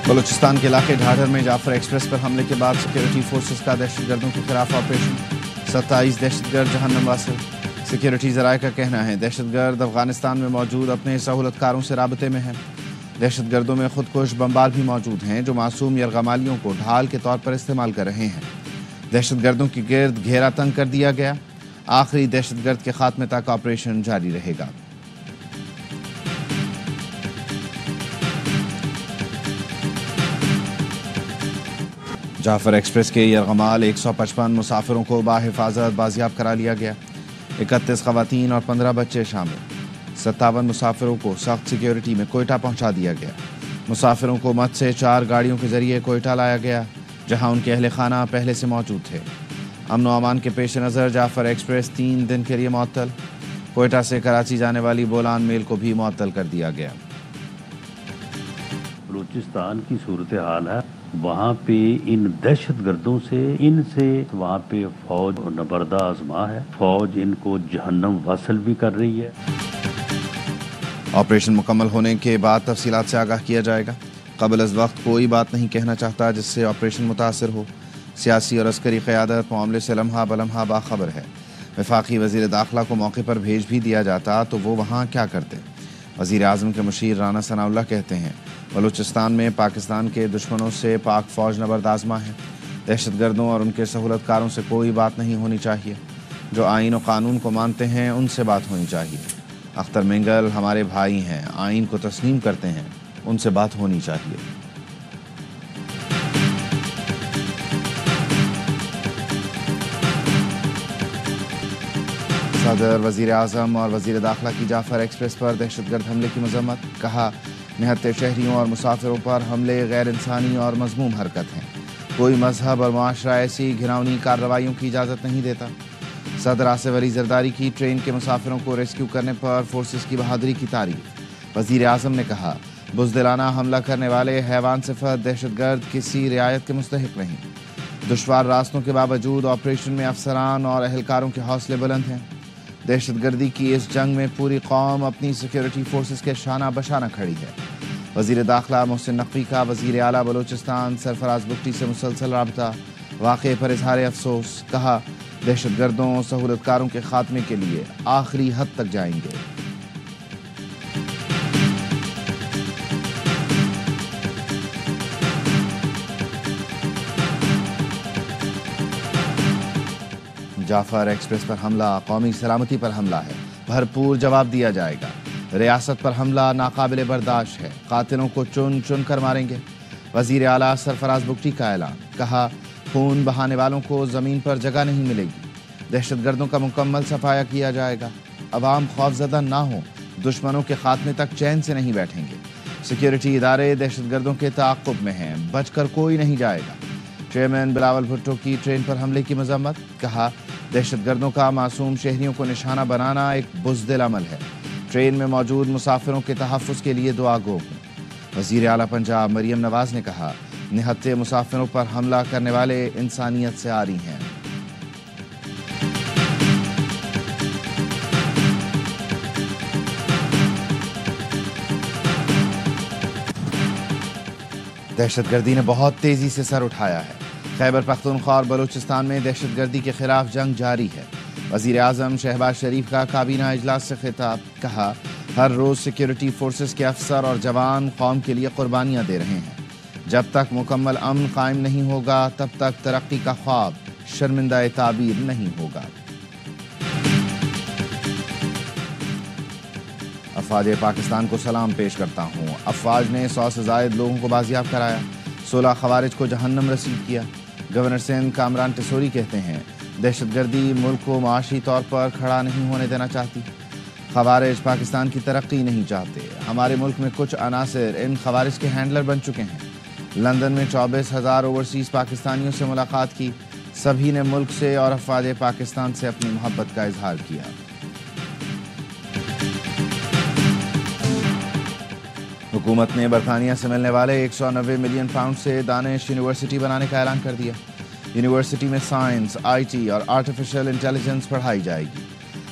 بلوچستان کے علاقے ڈھاڈر میں جعفر ایکسپریس پر حملے کے بعد سیکیورٹی فورسز کا دہشت گردوں کے خلاف آپریشن، 27 دہشت گرد جہنم واصل۔ سیکیورٹی ذرائع کا کہنا ہے دہشت گرد افغانستان میں موجود اپنے سہولت کاروں سے رابطے میں ہیں۔ دہشت گردوں میں خودکش بمبار بھی موجود ہیں جو معصوم یرغمالیوں کو ڈھال کے طور پر استعمال کر رہے ہیں۔ دہشت گردوں کی گرد گھیرا تنگ کر دیا گیا، آخری دہشت گرد کے خاتمے تک آپریشن جاری رہے گا۔ جعفر ایکسپریس کے یرغمال 155 مسافروں کو باحفاظت بازیاب کرا لیا گیا، 31 خواتین اور 15 بچے شامل۔ 57 مسافروں کو سخت سیکیورٹی میں کوئٹہ پہنچا دیا گیا۔ مسافروں کو مت سے 4 گاڑیوں کے ذریعے کوئٹہ لایا گیا جہاں ان کے اہل خانہ پہلے سے موجود تھے۔ امن و امان کے پیش نظر جعفر ایکسپریس 3 دن کے لیے معطل، کوئٹہ سے کراچی جانے والی بولان میل کو بھی معطل کر دیا گیا۔ بلوچستان کی صورتحال ہے، وہاں پہ ان دہشت گردوں سے وہاں پہ فوج نبردہ آزما ہے، فوج ان کو جہنم واصل بھی کر رہی ہے۔ آپریشن مکمل ہونے کے بعد تفصیلات سے آگاہ کیا جائے گا۔ قبل از وقت کوئی بات نہیں کہنا چاہتا جس سے آپریشن متاثر ہو۔ سیاسی اور عسکری قیادت معاملے سے لمحہ بلمحہ باخبر ہے۔ وفاقی وزیر داخلہ کو موقع پر بھیج بھی دیا جاتا تو وہ وہاں کیا کرتے؟ وزیر اعظم کے مشیر رانا ثناء اللہ کہتے ہیں بلوچستان میں پاکستان کے دشمنوں سے پاک فوج نبرد آزما ہے۔ دہشت گردوں اور ان کے سہولت کاروں سے کوئی بات نہیں ہونی چاہیے۔ جو آئین و قانون کو مانتے ہیں ان سے بات ہونی چاہیے۔ اختر مینگل ہمارے بھائی ہیں، آئین کو تسلیم کرتے ہیں، ان سے بات ہونی چاہیے۔ صدر، وزیر اعظم اور وزیر داخلہ کی جعفر ایکسپریس پر دہشت گرد حملے کی مذمت، کہا نہتے شہریوں اور مسافروں پر حملے غیر انسانی اور مذموم حرکت ہیں۔ کوئی مذہب اور معاشرہ ایسی گھناؤنی کارروائیوں کی اجازت نہیں دیتا۔ صدر آصف علی زرداری کی ٹرین کے مسافروں کو ریسکیو کرنے پر فورسز کی بہادری کی تعریف۔ وزیر اعظم نے کہا بزدلانہ حملہ کرنے والے حیوان صفت دہشت گرد کسی رعایت کے مستحق نہیں۔ دشوار راستوں کے باوجود آپریشن میں افسران اور اہلکاروں کے حوصلے بلند ہیں۔ دہشت گردی کی اس جنگ میں پوری قوم اپنی سیکیورٹی فورسز کے شانہ بشانہ کھڑی ہے۔ وزیر داخلہ محسن نقوی کا وزیر اعلیٰ بلوچستان سرفراز بگٹی سے مسلسل رابطہ، واقعے پر اظہار افسوس، کہا دہشت گردوں سہولت کاروں کے خاتمے کے لیے آخری حد تک جائیں گے۔ جعفر ایکسپریس پر حملہ قومی سلامتی پر حملہ ہے، بھرپور جواب دیا جائے گا۔ ریاست پر حملہ ناقابل برداشت ہے، قاتلوں کو چن چن کر ماریں گے۔ وزیر اعلیٰ سرفراز بگٹی کا اعلان، کہا خون بہانے والوں کو زمین پر جگہ نہیں ملے گی۔ دہشت گردوں کا مکمل صفایا کیا جائے گا۔ عوام خوفزدہ نہ ہوں، دشمنوں کے خاتمے تک چین سے نہیں بیٹھیں گے۔ سیکیورٹی ادارے دہشت گردوں کے تعاقب میں ہیں، بچ کر کوئی نہیں جائے گا۔ چیئرمین بلاول بھٹو کی ٹرین پر حملے کی مذمت، کہا دہشت گردوں کا معصوم شہریوں کو نشانہ بنانا ایک بزدل عمل ہے۔ ٹرین میں موجود مسافروں کے تحفظ کے لیے دعا گو ہوں۔ وزیر اعلیٰ پنجاب مریم نواز نے کہا نہتے مسافروں پر حملہ کرنے والے انسانیت سے عاری ہیں۔ دہشت گردی نے بہت تیزی سے سر اٹھایا ہے۔ خیبر پختونخوا اور بلوچستان میں دہشت گردی کے خلاف جنگ جاری ہے۔ وزیر اعظم شہباز شریف کا کابینہ اجلاس سے خطاب، کہا ہر روز سیکیورٹی فورسز کے افسر اور جوان قوم کے لیے قربانیاں دے رہے ہیں۔ جب تک مکمل امن قائم نہیں ہوگا تب تک ترقی کا خواب شرمندہ تعبیر نہیں ہوگا۔ افواج پاکستان کو سلام پیش کرتا ہوں۔ افواج نے 100 سے زائد لوگوں کو بازیاب کرایا، 16 خوارج کو جہنم رسید کیا۔ گورنر سندھ کامران ٹسوری کہتے ہیں دہشت گردی ملک کو معاشی طور پر کھڑا نہیں ہونے دینا چاہتی۔ خوارج پاکستان کی ترقی نہیں چاہتے۔ ہمارے ملک میں کچھ عناصر ان خوارج کے ہینڈلر بن چکے ہیں۔ لندن میں 24,000 اوورسیز پاکستانیوں سے ملاقات کی، سبھی نے ملک سے اور افواج پاکستان سے اپنی محبت کا اظہار کیا۔ حکومت نے برطانیہ سے ملنے والے 190 ملین پاؤنڈ سے دانش یونیورسٹی بنانے کا اعلان کر دیا۔ یونیورسٹی میں سائنس، آئی ٹی اور آرٹیفیشل انٹیلیجنس پڑھائی جائے گی۔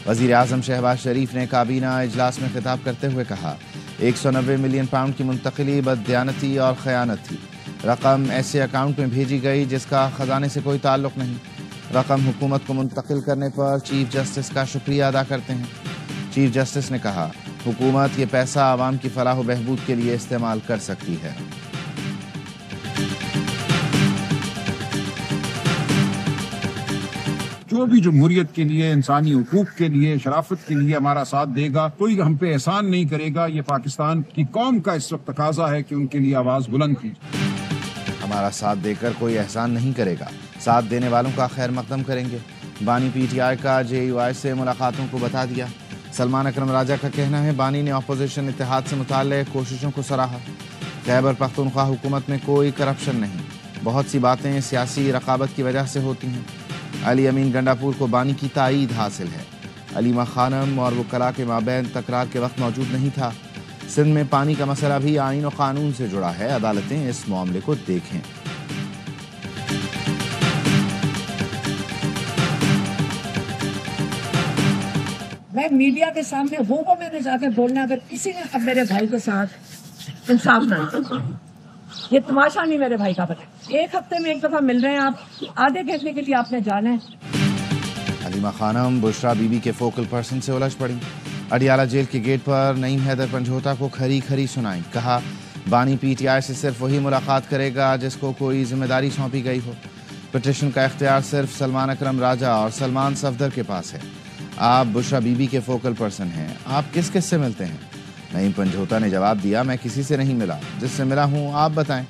وزیر اعظم شہباز شریف نے کابینہ اجلاس میں خطاب کرتے ہوئے کہا 190 ملین پاؤنڈ کی منتقلی بددیانتی اور خیانت تھی۔ رقم ایسے اکاؤنٹ میں بھیجی گئی جس کا خزانے سے کوئی تعلق نہیں۔ رقم حکومت کو منتقل کرنے پر چیف جسٹس کا شکریہ ادا کرتے ہیں۔ چیف جسٹس نے کہا، حکومت یہ پیسہ عوام کی فلاح و بہبود کے لیے استعمال کر سکتی ہے۔ جو بھی جمہوریت کے لیے، انسانی حقوق کے لیے، شرافت کے لیے ہمارا ساتھ دے گا، کوئی ہم پہ احسان نہیں کرے گا۔ یہ پاکستان کی قوم کا اس وقت تقاضا ہے کہ ان کے لیے آواز بلند کی۔ ہمارا ساتھ دے کر کوئی احسان نہیں کرے گا، ساتھ دینے والوں کا خیر مقدم کریں گے۔ بانی پی ٹی آئی کا JUI سے ملاقاتوں کو بتا دیا۔ سلمان اکرم راجہ کا کہنا ہے، بانی نے اپوزیشن اتحاد سے متعلق کوششوں کو سراہا۔ خیبر پختونخوا حکومت میں کوئی کرپشن نہیں، بہت سی باتیں سیاسی رقابت کی وجہ سے ہوتی ہیں۔ علی امین گنڈاپور کو بانی کی تائید حاصل ہے۔ علیمہ خانم اور وکلاء کے مابین تکرار کے وقت موجود نہیں تھا۔ سندھ میں پانی کا مسئلہ بھی آئین و قانون سے جڑا ہے، عدالتیں اس معاملے کو دیکھیں۔ میں میڈیا کے سامنے وہ میں نے جا کے بولنا، اگر کسی نے اب میرے بھائی کے ساتھ انصاف نہ کیا، یہ تماشا نہیں میرے بھائی کا بتا۔ ایک ہفتے میں ایک دفعہ مل رہے ہیں آپ، آدھے گھنٹے کے لیے آپ نے جانا ہے۔ علیمہ خانم بشرا بی بی کے فوکل پرسن سے الجھ پڑی۔ اڈیالہ جیل کے گیٹ پر نعیم حیدر پنجھوتا کو کھری کھری سنائی۔ کہا، بانی PTI سے صرف وہی ملاقات کرے گا جس کو کوئی ذمہ داری سونپی گئی ہو۔ پٹیشن کا اختیار صرف سلمان اکرم راجہ اور سلمان صفدر کے پاس ہے۔ آپ بشرا بی بی کے فوکل پرسن ہیں، آپ کس کس سے ملتے ہیں؟ نعیم پنجھوتا نے جواب دیا، میں کسی سے نہیں ملا، جس سے ملا ہوں آپ بتائیں۔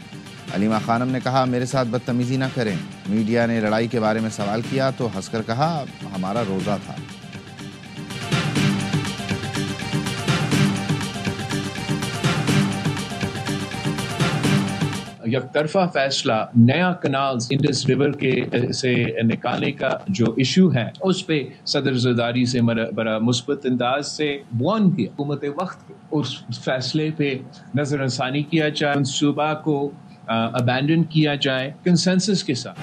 علیمہ خانم نے کہا، میرے ساتھ بدتمیزی نہ کریں۔ میڈیا نے لڑائی کے بارے میں سوال کیا تو ہنس کر کہا، ہمارا روزہ تھا۔ یک طرفہ فیصلہ نیا کنالز انڈس ریور کے سے نکالنے کا جو ایشو ہے، اس پہ صدر زرداری سے بڑا مثبت انداز سے وارن کیا۔ حکومت وقت اس فیصلے پہ نظر ثانی کیا جائے، منصوبہ کو ابینڈن کیا جائے کنسنسس کے ساتھ۔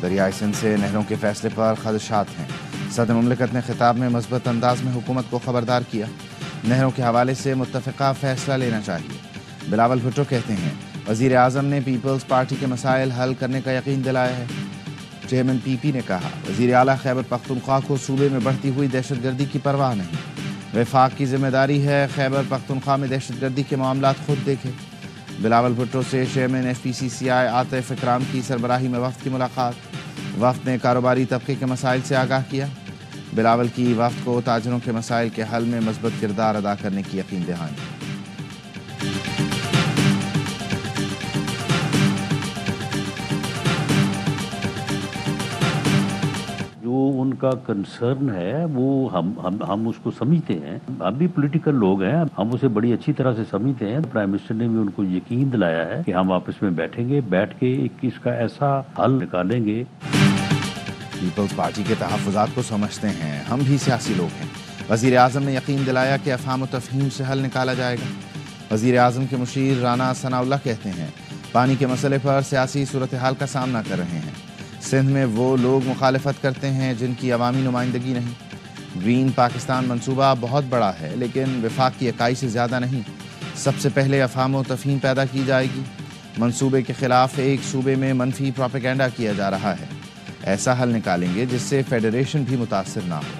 دریائے سندھ سے نہروں کے فیصلے پر خدشات ہیں۔ صدر مملکت نے خطاب میں مثبت انداز میں حکومت کو خبردار کیا، نہروں کے حوالے سے متفقہ فیصلہ لینا چاہیے۔ بلاول بھٹو کہتے ہیں، وزیر اعظم نے پیپلز پارٹی کے مسائل حل کرنے کا یقین دلایا ہے۔ چیئرمین PP نے کہا، وزیر اعلیٰ خیبر پختونخوا کو صوبے میں بڑھتی ہوئی دہشت گردی کی پرواہ نہیں، وفاق کی ذمہ داری ہے خیبر پختونخوا میں دہشت گردی کے معاملات خود دیکھے۔ بلاول بھٹو سے چیئرمین FPCCI عاطف اکرام کی سربراہی میں وفد کی ملاقات۔ وفد نے کاروباری طبقے کے مسائل سے آگاہ کیا۔ بلاول کی وفد کو تاجروں کے مسائل کے حل میں مثبت کردار ادا کرنے کی یقین دہانی۔ ان کا کنسرن ہے وہ ہم اس کو سمجھتے ہیں، ہم بھی پولیٹیکل لوگ ہیں، ہم اسے بڑی اچھی طرح سے سمجھتے ہیں۔ پرائم منسٹر نے بھی ان کو یقین دلایا ہے کہ ہم آپس میں بیٹھیں گے، بیٹھ کے اس کا ایسا حل نکالیں گے۔ پیپلز پارٹی کے تحفظات کو سمجھتے ہیں، ہم بھی سیاسی لوگ ہیں۔ وزیر اعظم نے یقین دلایا کہ افہام و تفہیم سے حل نکالا جائے گا۔ وزیر اعظم کے مشیر رانا ثناء اللہ کہتے ہیں، پانی کے مسئلے پر سیاسی صورتحال کا سامنا کر رہے ہیں۔ سندھ میں وہ لوگ مخالفت کرتے ہیں جن کی عوامی نمائندگی نہیں۔ گرین پاکستان منصوبہ بہت بڑا ہے لیکن وفاق کی اکائی سے زیادہ نہیں۔ سب سے پہلے افہام و تفہیم پیدا کی جائے گی۔ منصوبے کے خلاف ایک صوبے میں منفی پروپیگنڈا کیا جا رہا ہے، ایسا حل نکالیں گے جس سے فیڈریشن بھی متاثر نہ ہو۔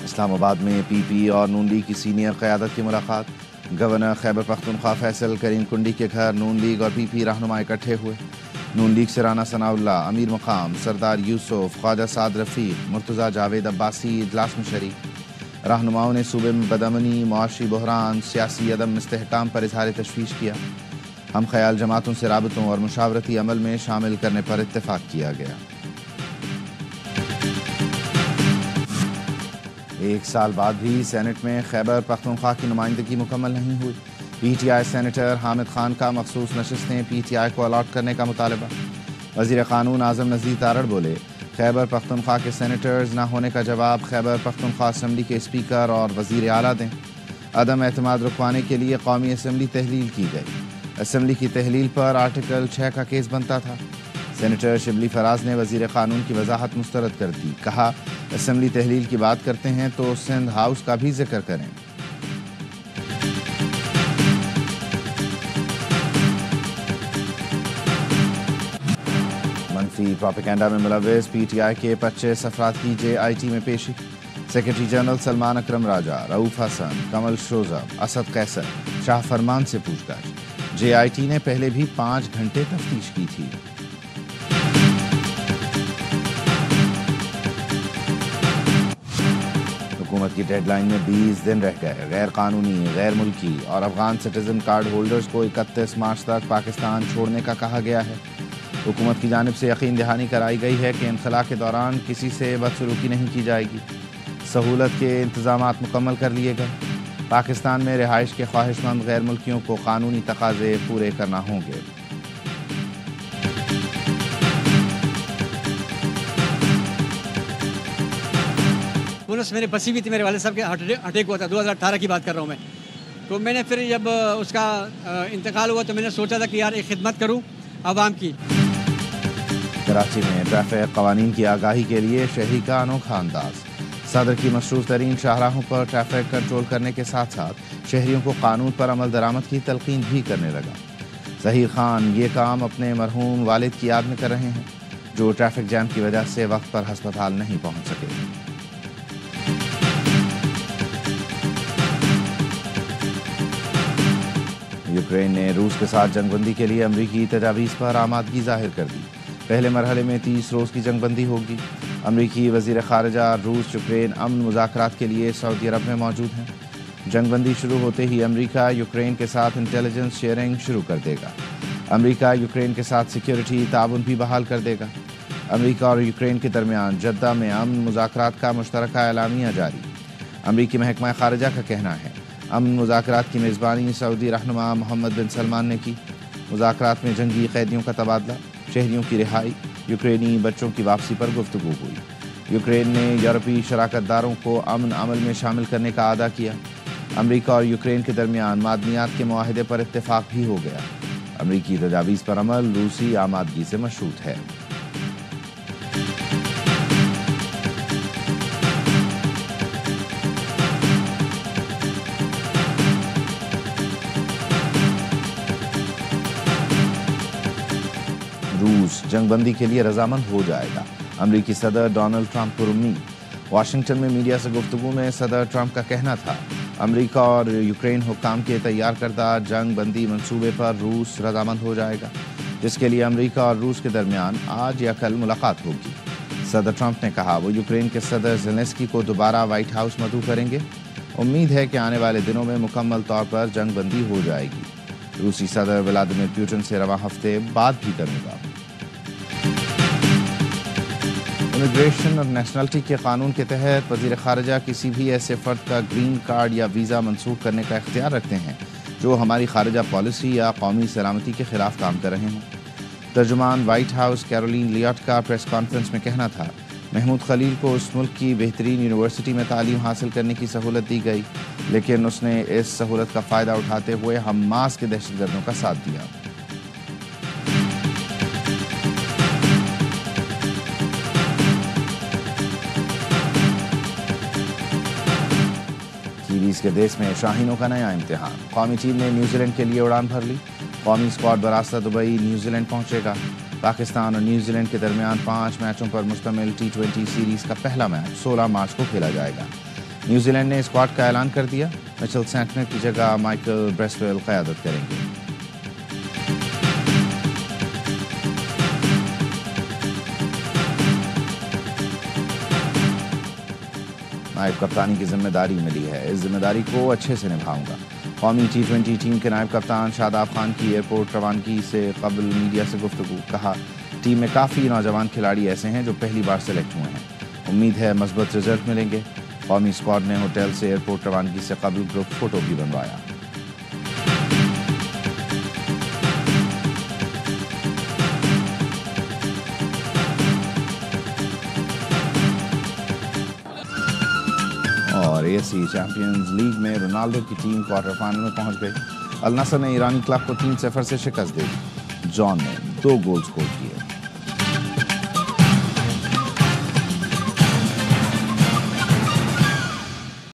اسلام آباد میں PP اور نون لیگ کی سینئر قیادت کی ملاقات۔ گورنر خیبر پختونخوا فیصل کریم کنڈی کے گھر نون لیگ اور PP رہنما اکٹھے ہوئے۔ نون لیگ سے رانا ثناء اللہ، امیر مقام سردار یوسف، خواجہ سعد رفیق، مرتضیٰ جاوید عباسی اجلاس میں شریک۔ رہنماؤں نے صوبے میں بدامنی، معاشی بحران، سیاسی عدم استحکام پر اظہار تشویش کیا۔ ہم خیال جماعتوں سے رابطوں اور مشاورتی عمل میں شامل کرنے پر اتفاق کیا گیا۔ ایک سال بعد بھی سینٹ میں خیبر پختونخوا کی نمائندگی مکمل نہیں ہوئی۔ PTI سینیٹر حامد خان کا مخصوص نشستیں PTI کو الاٹ کرنے کا مطالبہ۔ وزیر قانون اعظم نذیر تارڑ بولے، خیبر پختونخوا کے سینیٹرز نہ ہونے کا جواب خیبر پختونخوا اسمبلی کے اسپیکر اور وزیر اعلیٰ دیں۔ عدم اعتماد رکوانے کے لیے قومی اسمبلی تحلیل کی گئی۔ اسمبلی کی تحلیل پر آرٹیکل 6 کا کیس بنتا تھا۔ سینیٹر شبلی فراز نے وزیر قانون کی وضاحت مسترد کر دی، کہا اسمبلی تحلیل کی بات کرتے ہیں تو سندھ ہاؤس کا بھی ذکر کریں۔ منفی پروپیگنڈا میں ملوث پی ٹی آئی کے 25 افراد کی جے آئی ٹی میں پیشی، سیکرٹری جنرل سلمان اکرم راجہ، رؤوف حسن، کمل شوزب، اسد قیصر، شاہ فرمان سے پوچھ گچھ۔ جے آئی ٹی نے پہلے بھی 5 گھنٹے تفتیش کی تھی۔ حکومت کی ڈیڈ لائن میں 20 دن رہ گئے، غیر قانونی، غیر ملکی اور افغان سٹیزن کارڈ ہولڈرز کو 31 مارچ تک پاکستان چھوڑنے کا کہا گیا ہے۔ حکومت کی جانب سے یقین دہانی کرائی گئی ہے کہ انخلاء کے دوران کسی سے بدسلوکی نہیں کی جائے گی۔ سہولت کے انتظامات مکمل کر لیے گئے۔ پاکستان میں رہائش کے خواہش مند غیر ملکیوں کو قانونی تقاضے پورے کرنا ہوں گے۔ پولیس میری بسی ہوئی تھی، میرے والد صاحب کے اٹیک ہوا تھا، 2018 کی بات کر رہا ہوں میں۔ تو میں نے پھر جب اس کا انتقال ہوا تو میں نے سوچا تھا کہ یار ایک خدمت کروں عوام کی۔ کراچی میں ٹریفک قوانین کی آگاہی کے لیے شہری کا انوکھا انداز۔ صدر کی مشہور ترین شاہراہوں پر ٹریفک کنٹرول کرنے کے ساتھ ساتھ شہریوں کو قانون پر عمل درآمد کی تلقین بھی کرنے لگا۔ ظہیر خان یہ کام اپنے مرحوم والد کی یاد میں کر رہے ہیں، جو ٹریفک جام کی وجہ سے وقت پر ہسپتال نہیں پہنچ سکے۔ یوکرین نے روس کے ساتھ جنگ بندی کے لیے امریکی تجاویز پر آمادگی ظاہر کر دی۔ پہلے مرحلے میں 30 روز کی جنگ بندی ہوگی۔ امریکی وزیر خارجہ روس یوکرین امن مذاکرات کے لیے سعودی عرب میں موجود ہیں۔ جنگ بندی شروع ہوتے ہی امریکہ یوکرین کے ساتھ انٹیلیجنس شیئرنگ شروع کر دے گا۔ امریکہ یوکرین کے ساتھ سیکیورٹی تعاون بھی بحال کر دے گا۔ امریکہ اور یوکرین کے درمیان جدہ میں امن مذاکرات کا مشترکہ اعلامیہ جاری۔ امریکی محکمہ خارجہ کا کہنا ہے امن مذاکرات کی میزبانی سعودی رہنما محمد بن سلمان نے کی۔ مذاکرات میں جنگی قیدیوں کا تبادلہ، شہریوں کی رہائی، یوکرینی بچوں کی واپسی پر گفتگو ہوئی۔ یوکرین نے یورپی شراکت داروں کو امن عمل میں شامل کرنے کا اعادہ کیا۔ امریکہ اور یوکرین کے درمیان معدنیات کے معاہدے پر اتفاق بھی ہو گیا۔ امریکی تجاویز پر عمل روسی آمادگی سے مشروط ہے۔ روس جنگ بندی کے لیے رضامند ہو جائے گا، امریکی صدر ڈونلڈ ٹرمپ پر امید۔ واشنگٹن میں میڈیا سے گفتگو میں صدر ٹرمپ کا کہنا تھا امریکہ اور یوکرین حکام کے تیار کردہ جنگ بندی منصوبے پر روس رضامند ہو جائے گا، جس کے لیے امریکہ اور روس کے درمیان آج یا کل ملاقات ہوگی۔ صدر ٹرمپ نے کہا وہ یوکرین کے صدر زیلنسکی کو دوبارہ وائٹ ہاؤس مدعو کریں گے۔ امید ہے کہ آنے والے دنوں میں مکمل طور پر جنگ بندی ہو جائے گی۔ روسی صدر ولادیمیر پوٹن سے رواں ہفتے بات بھی کرے گا۔ امیگریشن اور نیشنلٹی کے قانون کے تحت وزیر خارجہ کسی بھی ایسے فرد کا گرین کارڈ یا ویزا منسوخ کرنے کا اختیار رکھتے ہیں جو ہماری خارجہ پالیسی یا قومی سلامتی کے خلاف کام کر رہے ہوں۔ ترجمان وائٹ ہاؤس کیرولین لیاٹ کا پریس کانفرنس میں کہنا تھا محمود خلیل کو اس ملک کی بہترین یونیورسٹی میں تعلیم حاصل کرنے کی سہولت دی گئی، لیکن اس نے اس سہولت کا فائدہ اٹھاتے ہوئے حماس کے دہشت گردوں کا ساتھ دیا۔ کیویز کے دیس میں شاہینوں کا نیا امتحان، قومی ٹیم نے نیوزی لینڈ کے لیے اڑان بھر لی۔ قومی اسکواڈ براستہ دبئی نیوزی لینڈ پہنچے گا۔ پاکستان اور نیوزی لینڈ کے درمیان 5 میچوں پر مشتمل T20 سیریز کا پہلا میچ 16 مارچ کو کھیلا جائے گا۔ نیوزی لینڈ نے اسکواڈ کا اعلان کر دیا، مچل سینٹنر کی جگہ مائیکل بریسویل قیادت کریں گے۔ نائب کپتانی کی ذمہ داری ملی ہے، اس ذمہ داری کو اچھے سے نبھاؤں گا۔ قومی T20 ٹیم کے نائب کپتان شاداب خان کی ایئرپورٹ روانگی سے قبل میڈیا سے گفتگو، کہا ٹیم میں کافی نوجوان کھلاڑی ایسے ہیں جو پہلی بار سلیکٹ ہوئے ہیں، امید ہے مثبت رزلٹ ملیں گے۔ قومی اسکواڈ نے ہوٹل سے ایئرپورٹ روانگی سے قبل گروپ فوٹو بھی بنوایا۔ اور AFC چیمپئنز لیگ میں رونالڈو کی ٹیم کوارٹر فائنل میں پہنچ گئی۔ النصر نے ایرانی کلب کو 3-0 سے شکست دی۔ جان نے 2 گول سکور کیے۔